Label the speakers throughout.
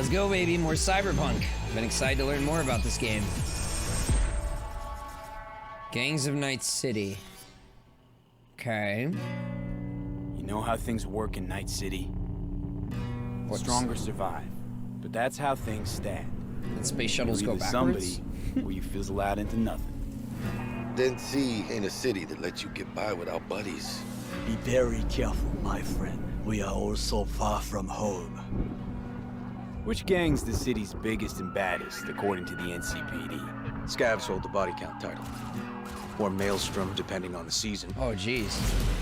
Speaker 1: Let's go, baby. More Cyberpunk. I've been excited to learn more about this game. Gangs of Night City. Okay.
Speaker 2: You know how things work in Night City? The stronger survive. But that's how things stand.
Speaker 1: And space shuttles go backwards?
Speaker 2: Somebody where you fizzle out into nothing.
Speaker 3: Dead Sea ain't a city that lets you get by without buddies.
Speaker 4: Be very careful, my friend. We are all so far from home.
Speaker 2: Which gang's the city's biggest and baddest, according to the NCPD?
Speaker 5: Scavs hold the body count title. Or Maelstrom, depending on the season.
Speaker 1: Oh, jeez.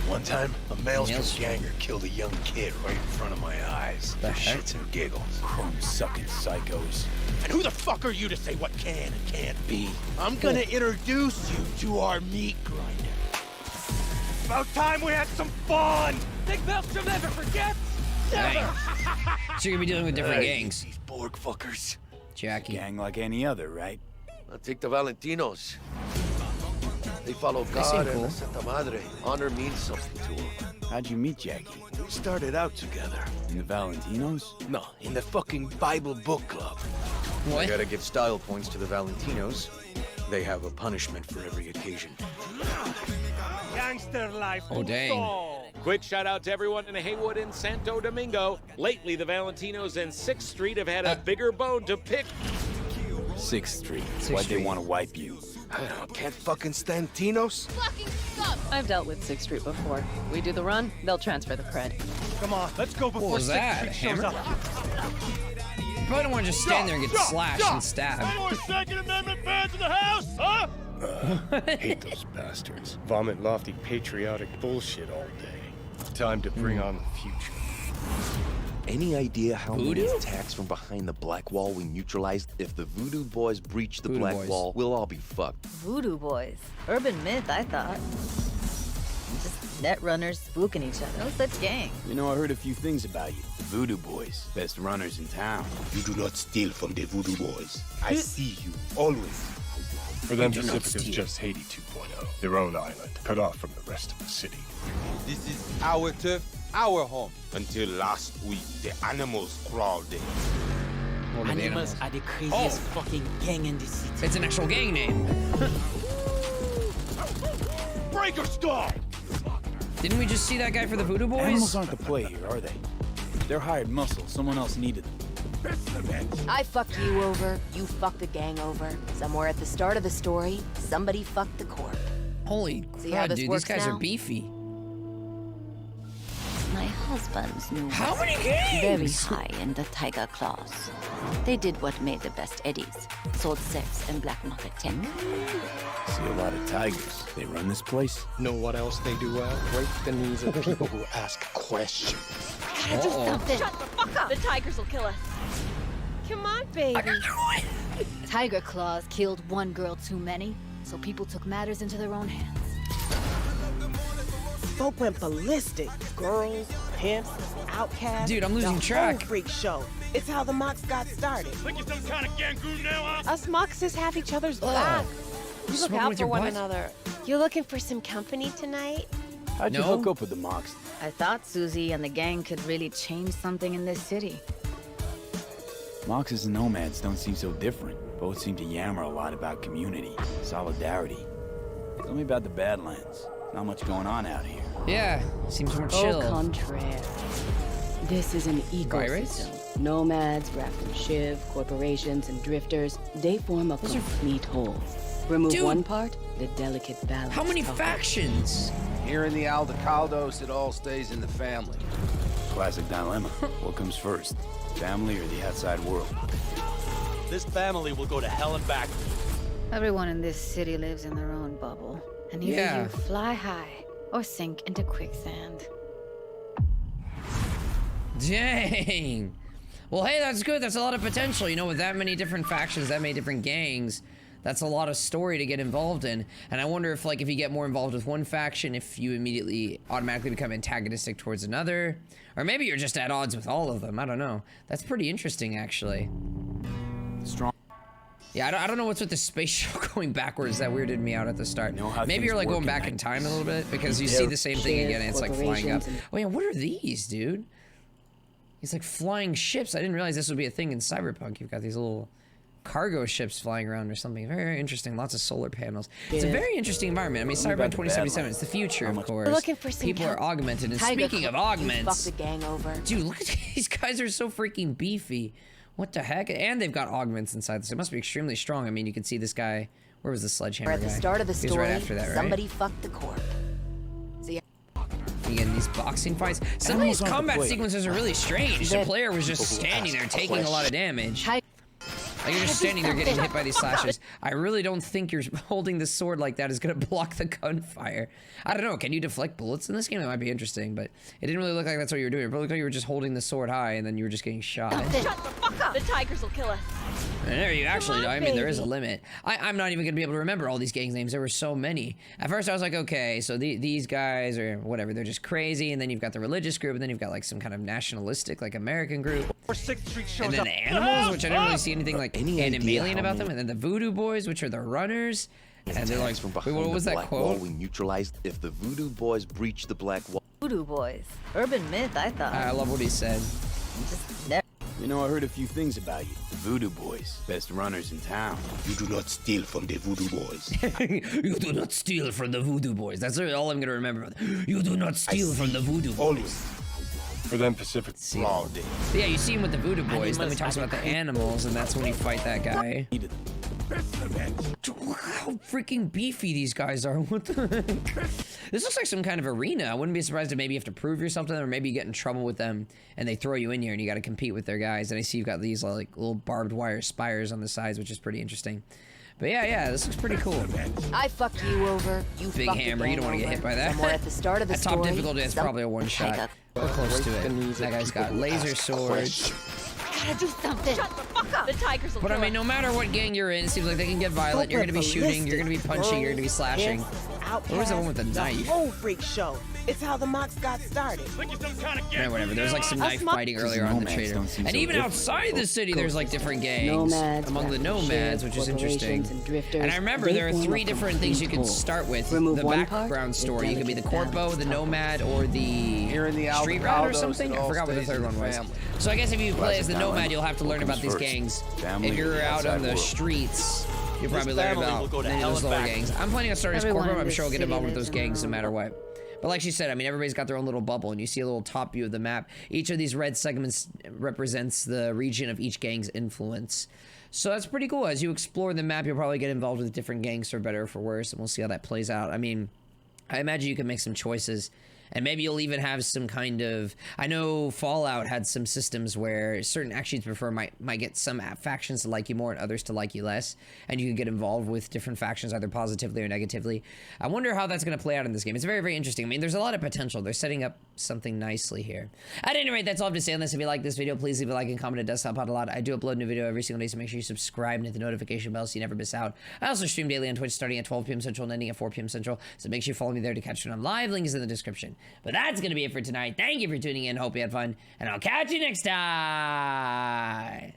Speaker 3: One time, a Maelstrom ganger killed a young kid right in front of my eyes.
Speaker 1: The heck?
Speaker 3: Shits and giggles.
Speaker 2: Chrome-sucking psychos.
Speaker 3: And who the fuck are you to say what can and can't be? I'm gonna introduce you to our meat grinder.
Speaker 4: About time we had some fun! Think Maelstrom never forgets?
Speaker 1: Dang. So you're gonna be dealing with different gangs.
Speaker 3: These Borg fuckers.
Speaker 1: Jackie.
Speaker 2: Gang like any other, right?
Speaker 3: I'll take the Valentinos. They follow
Speaker 1: seem
Speaker 3: God and
Speaker 1: cool.
Speaker 3: the Santa Madre. Honor means something to them.
Speaker 2: How'd you meet Jackie?
Speaker 3: We started out together.
Speaker 2: In the Valentinos?
Speaker 3: No, in the fucking Bible book club.
Speaker 5: I
Speaker 1: What?
Speaker 5: gotta give style points to the Valentinos. They have a punishment for every occasion.
Speaker 4: Gangster life.
Speaker 1: Oh, dang.
Speaker 6: Quick shout out to everyone in Haywood and Santo Domingo. Lately, the Valentinos and 6th Street have had a bigger bone to pick.
Speaker 2: 6th Street.
Speaker 1: Sixth
Speaker 2: Why'd
Speaker 1: Street.
Speaker 2: they want to wipe you?
Speaker 3: I can't fucking stand Tinos.
Speaker 7: I've dealt with 6th Street before. We do the run, they'll transfer the cred.
Speaker 4: Come on, let's go before
Speaker 1: was
Speaker 4: 6th
Speaker 1: that?
Speaker 4: Street shows
Speaker 1: Hammer?
Speaker 4: up.
Speaker 1: You probably don't want to just stand there and get slashed and stabbed.
Speaker 4: more Second Amendment fans in the house, huh?
Speaker 8: Hate those bastards. Vomit lofty patriotic bullshit all day. Time to bring on the future.
Speaker 9: Any idea how many
Speaker 1: Voodoo?
Speaker 9: attacks from behind the black wall we neutralized? If the Voodoo Boys breach the
Speaker 1: Voodoo
Speaker 9: black
Speaker 1: Boys.
Speaker 9: wall, we'll all be fucked.
Speaker 7: Voodoo boys. Urban myth, I thought. Just net runners spooking each other. No such gang.
Speaker 2: You know, I heard a few things about you. The Voodoo Boys, best runners in town.
Speaker 3: You do not steal from the Voodoo Boys. I see you, always.
Speaker 8: For them,
Speaker 1: do not
Speaker 8: Pacific is
Speaker 1: steal.
Speaker 8: just Haiti 2.0. Their own island, cut off from the rest of the city.
Speaker 10: This is our turf, our home. Until last week, the animals crawled in.
Speaker 1: What are the animals?
Speaker 4: are the craziest fucking gang in the city.
Speaker 1: It's an actual gang name.
Speaker 4: Breaker stall!
Speaker 1: Didn't we just see that guy for the Voodoo
Speaker 2: Animals
Speaker 1: Boys?
Speaker 2: aren't the play here, are they? They're hired muscle. Someone else needed them.
Speaker 11: I fucked you over, you fucked the gang over. Somewhere at the start of the story, somebody fucked the Corp.
Speaker 1: Holy
Speaker 11: See how
Speaker 1: crap,
Speaker 11: this
Speaker 1: dude. These
Speaker 11: works
Speaker 1: guys are
Speaker 11: now?
Speaker 1: beefy.
Speaker 7: My husband's new
Speaker 1: How
Speaker 7: was
Speaker 1: many gangs?
Speaker 7: very high in the tiger claws. They did what made the best eddies. Sold sex and black market tech.
Speaker 2: See a lot of tigers. They run this place.
Speaker 8: Know what else they do well? Break the knees of people who ask questions.
Speaker 7: Gotta do something.
Speaker 11: Shut the fuck up! The tigers will kill us. Come on, baby.
Speaker 7: Tiger claws killed one girl too many, so people took matters into their own hands.
Speaker 4: Folk went ballistic. Girls, pimps, outcasts.
Speaker 1: Dude, I'm losing
Speaker 4: the
Speaker 1: track.
Speaker 4: whole freak show. It's how the Mox got started.
Speaker 10: Think you're some kind of gangoon now, huh?
Speaker 4: Us Moxes have each other's
Speaker 1: Ugh.
Speaker 4: back.
Speaker 11: We look
Speaker 1: Smoking
Speaker 11: out
Speaker 1: with
Speaker 11: for
Speaker 1: your
Speaker 11: one
Speaker 1: butt?
Speaker 11: another. You looking for some company tonight?
Speaker 2: How'd you
Speaker 1: No.
Speaker 2: hook up with the Mox?
Speaker 7: I thought Susie and the gang could really change something in this city.
Speaker 2: Moxes and nomads don't seem so different. Both seem to yammer a lot about community, solidarity. Tell me about the Badlands. Not much going on out here.
Speaker 1: Yeah, seems more
Speaker 11: Au
Speaker 1: chill.
Speaker 11: contraire. This is an
Speaker 1: Pirates?
Speaker 11: ecosystem. Nomads, Rafton Shiv, corporations, and drifters, they form a complete whole. Remove
Speaker 1: Dude.
Speaker 11: one part, the delicate balance.
Speaker 1: How many
Speaker 11: topples.
Speaker 1: factions?
Speaker 5: Here in the Aldecaldos, it all stays in the family.
Speaker 2: Classic dilemma. What comes first? Family or the outside world?
Speaker 4: This family will go to hell and back.
Speaker 7: Everyone in this city lives in their own bubble. And either
Speaker 1: Yeah.
Speaker 7: you fly high or sink into quicksand.
Speaker 1: Dang. Well, hey, that's good. That's a lot of potential. You know, with that many different factions, that many different gangs, that's a lot of story to get involved in. And I wonder if, like, if you get more involved with one faction, if you immediately automatically become antagonistic towards another. Or maybe you're just at odds with all of them. I don't know. That's pretty interesting, actually.
Speaker 2: Strong.
Speaker 1: Yeah, I don't know what's with the space shuttle going backwards. That weirded me out at the start.
Speaker 2: Know how
Speaker 1: Maybe
Speaker 2: things
Speaker 1: you're like
Speaker 2: work
Speaker 1: going
Speaker 2: in
Speaker 1: back
Speaker 2: night.
Speaker 1: in time a little bit because you see the same thing again and it's like flying up. Oh yeah, what are these, dude? These like flying ships. I didn't realize this would be a thing in Cyberpunk. You've got these little cargo ships flying around or something. Very, very interesting. Lots of solar panels. It's a very interesting environment. I mean, Cyberpunk 2077. It's the future, of course.
Speaker 11: We're looking for some
Speaker 1: People are augmented. And speaking of augments,
Speaker 11: fuck the gang over.
Speaker 1: dude, look at these guys are so freaking beefy. What the heck? And they've got augments inside this. It must be extremely strong. I mean, you can see this guy. Where was the sledgehammer
Speaker 11: At the
Speaker 1: guy?
Speaker 11: start of the
Speaker 1: He was
Speaker 11: story,
Speaker 1: right after that, right?
Speaker 11: somebody fucked the corp. See,
Speaker 1: Again, these boxing fights. Some of these combat sequences are really strange. The player was just standing there taking a lot of damage. Like you're just standing there getting hit by these slashes. I really don't think you're holding the sword like that is gonna block the gunfire. I don't know, can you deflect bullets in this game? It might be interesting, but it didn't really look like that's what you were doing. It looked like you were just holding the sword high and then you were just getting shot.
Speaker 12: Shut the fuck up! The tigers will kill us.
Speaker 1: And there you actually, I mean, there is a limit. I'm not even gonna be able to remember all these gangs' names. There were so many. At first I was like, okay, so these guys or whatever, they're just crazy, and then you've got the religious group, and then you've got like some kind of nationalistic, like American group. And then the animals, which I didn't really see anything like animalian about them, and then the voodoo boys, which are the runners. And they're like, wait, what was that quote?
Speaker 9: We neutralized if the voodoo boys breach the black wall.
Speaker 7: Voodoo boys. Urban myth, I thought.
Speaker 1: I love what he said.
Speaker 2: You know, I heard a few things about you. The voodoo boys, best runners in town.
Speaker 3: You do not steal from the voodoo boys.
Speaker 1: You do not steal from the voodoo boys. That's all I'm gonna remember. You do not steal from the voodoo boys.
Speaker 3: Always.
Speaker 8: For them Pacific
Speaker 3: All day.
Speaker 1: Yeah, you see him with the voodoo boys, then we talk about the animals, and that's when you fight that guy. Dude, look how freaking beefy these guys are. What the heck? This looks like some kind of arena. I wouldn't be surprised if maybe you have to prove you're something, or maybe you get in trouble with them and they throw you in here and you got to compete with their guys. And I see you've got these like little barbed wire spires on the sides, which is pretty interesting. But yeah, this looks pretty cool.
Speaker 11: I fuck you over. You
Speaker 1: Big
Speaker 11: fuck the
Speaker 1: hammer. You don't want to get hit by that.
Speaker 11: Somewhere at the start of the
Speaker 1: At top
Speaker 11: story,
Speaker 1: difficulty, it's probably a one shot. We're close to it. That guy's got laser swords.
Speaker 12: Gotta do something. Shut the fuck up! The tigers will
Speaker 1: But I
Speaker 12: kill
Speaker 1: mean, no matter what gang you're in, it seems like they can get violent. You're gonna be shooting, you're gonna be punching, you're gonna be slashing. Where was the one with the knife?
Speaker 13: Whole freak show. It's how the mocks got started.
Speaker 1: Yeah, whatever. There's like some knife fighting earlier on in the trailer. And even outside the city, there's like different gangs. Among the nomads, which is interesting. And I remember there are 3 different things you can start with. The background story. You could be the corpo, the nomad, or the street rat or something. I forgot what the third one was. So I guess if you play as the nomad, you'll have to learn about these gangs. If you're out on the streets, you'll probably learn about many of those lower gangs. I'm planning on starting as corpo. I'm sure I'll get involved with those gangs no matter what. But like she said, I mean, everybody's got their own little bubble, and you see a little top view of the map. Each of these red segments represents the region of each gang's influence. So that's pretty cool. As you explore the map, you'll probably get involved with different gangs for better or for worse, and we'll see how that plays out. I mean, I imagine you can make some choices. And maybe you'll even have some kind of... I know Fallout had some systems where certain actions you prefer might get some factions to like you more and others to like you less. And you can get involved with different factions either positively or negatively. I wonder how that's going to play out in this game. It's very, very interesting. I mean, there's a lot of potential. They're setting up something nicely here. At any rate, that's all I have to say on this. If you like this video, please leave a like and comment. It does help out a lot. I do upload a new video every single day, so make sure you subscribe and hit the notification bell so you never miss out. I also stream daily on Twitch starting at 12 p.m. Central and ending at 4 p.m. Central. So make sure you follow me there to catch it on live. Link is in the description. But that's going to be it for tonight. Thank you for tuning in. Hope you had fun. And I'll catch you next time.